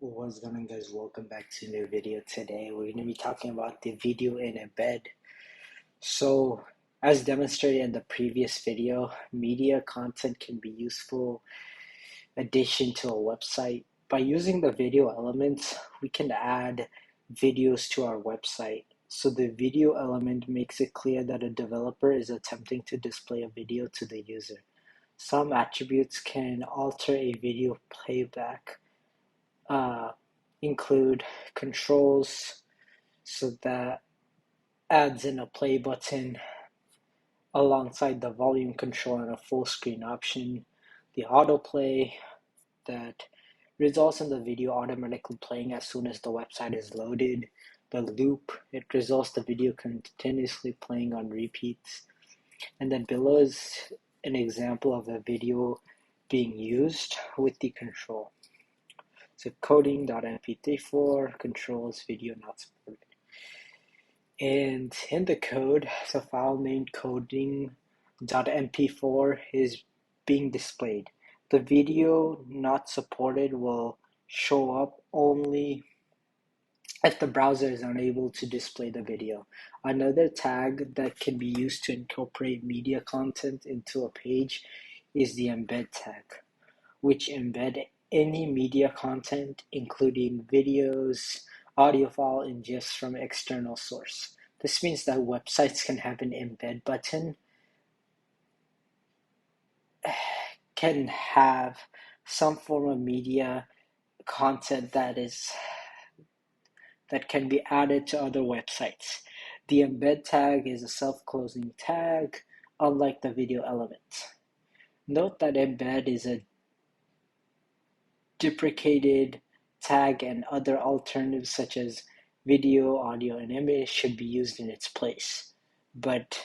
What's going on, guys? Welcome back to a new video. Today we're going to be talking about the video in Embed. So as demonstrated in the previous video, media content can be useful addition to a website. By using the video elements, we can add videos to our website. So the video element makes it clear that a developer is attempting to display a video to the user. Some attributes can alter a video playback. Include controls, so that adds in a play button alongside the volume control and a full screen option. The autoplay that results in the video automatically playing as soon as the website is loaded. The loop, it results the video continuously playing on repeats. And then below is an example of a video being used with the control. So coding.mp34 controls video not supported. And in the code, the file named coding.mp4 is being displayed. The video not supported will show up only if the browser is unable to display the video. Another tag that can be used to incorporate media content into a page is the embed tag, which embed any media content, including videos, audio file, and GIFs from external source. This means that websites can have an embed button, can have some form of media content that can be added to other websites. The embed tag is a self-closing tag, unlike the video element. Note that embed is a deprecated tag, and other alternatives such as video, audio, and image should be used in its place, but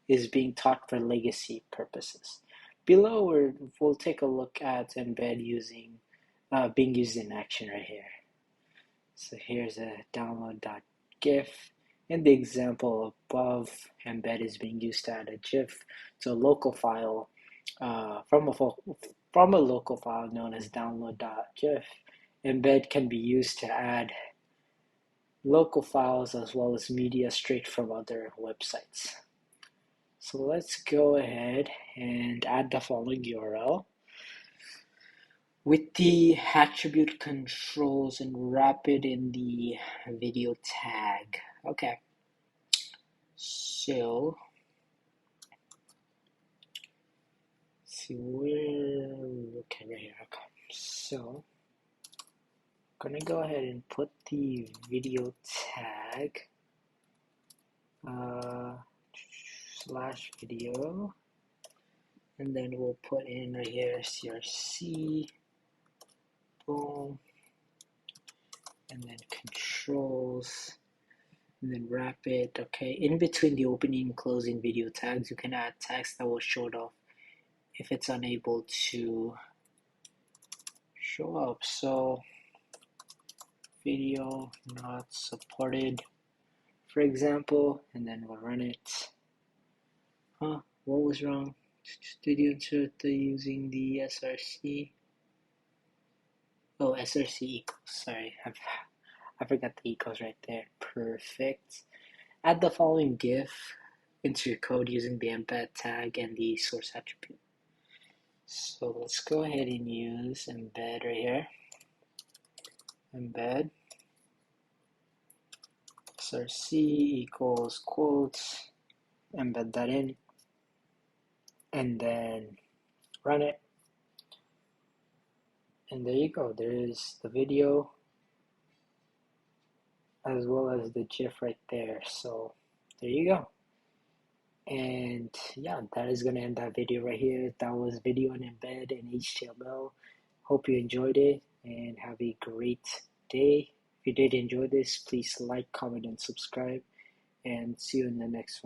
is being taught for legacy purposes. Below, we'll take a look at embed being used in action right here. So here's a download.gif. In the example above, embed is being used to add a GIF to a local file from a local file known as download.gif. Embed can be used to add local files as well as media straight from other websites. So let's go ahead and add the following URL with the attribute controls and wrap it in the video tag. Okay, so see where, okay, right here. Okay, so I'm gonna go ahead and put the video tag / video, and then we'll put in right here CRC, boom, and then controls, and then wrap it. Okay, in between the opening and closing video tags, you can add text that will show it off if it's unable to show up. So video not supported, for example, and then we'll run it. What was wrong? Did you insert using the SRC? Oh, SRC equals, sorry, I forgot the equals right there. Perfect. Add the following GIF into your code using the embed tag and the source attribute. So let's go ahead and use embed right here. Embed SRC equals quotes, embed that in, and then run it. And there you go. There is the video as well as the GIF right there. So there you go. And yeah, that is going to end that video right here. That was video on embed in HTML. Hope you enjoyed it and have a great day. If you did enjoy this, please like, comment, and subscribe. And see you in the next one.